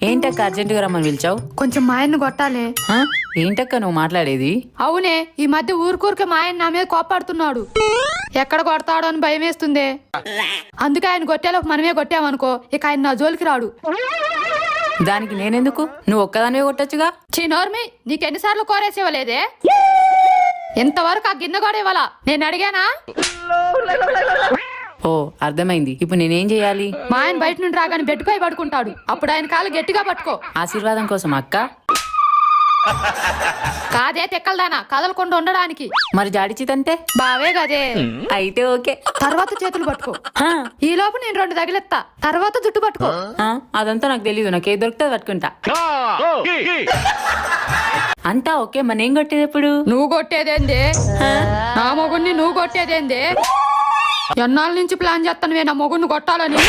ఏంటక్క అర్జెంటుగా రమ్మని పిలిచావు? కొంచెం మా ఆయన్ని కొట్టాలి. ఏంటక్క నువ్వు మాట్లాడేది? అవునే, ఈ మధ్య ఊరికూరికే మా ఆయన నా మీద కోపాడుతున్నాడు. ఎక్కడ కొడతాడో అని భయం వేస్తుంది. అందుకే ఆయన కొట్టేలోపు మనమే కొట్టామనుకో ఇక ఆయన నా జోలికి రాడు. దానికి నేనెందుకు? నువ్వు ఒక్కదానివే కొట్టచ్చుగా. చిన్నోర్మి, నీకెన్నిసార్లు కోరేసేవలేదే? ఇంతవరకు ఆ గిన్నె కూడా ఇవ్వాలా? నేను అడిగానా? ఓ అర్థమైంది. ఇప్పుడు నేనేం చెయ్యాలి? మా ఆయన బయట నుండి రాగానే బెడ్డుపై పడుకుంటాడు. అప్పుడు ఆయన కాలు గట్టిగా పట్టుకో. ఆశీర్వాదం కోసం అక్క? కాదే తెక్కలదానా, కదలకుండా ఉండడానికి. మరి జాడిచితంటే? బావే కదే. అయితే ఓకే. తర్వాత చేతులు పట్టుకో. ఈ లోపు నేను 2 తగిలెత్తా. తర్వాత జుట్టు పట్టుకో. అదంతా నాకు తెలీదు. నాకేది దొరికితే పట్టుకుంటా. అంతా ఓకే. మన ఏం కొట్టేది ఎప్పుడు? నువ్వు కొట్టేదేంది? నా మొగుడిని నువ్వు కొట్టేదేంది? ఎన్నాళ్ళ నుంచి ప్లాన్ చేస్తాను నా మొగుడిని కొట్టాలని.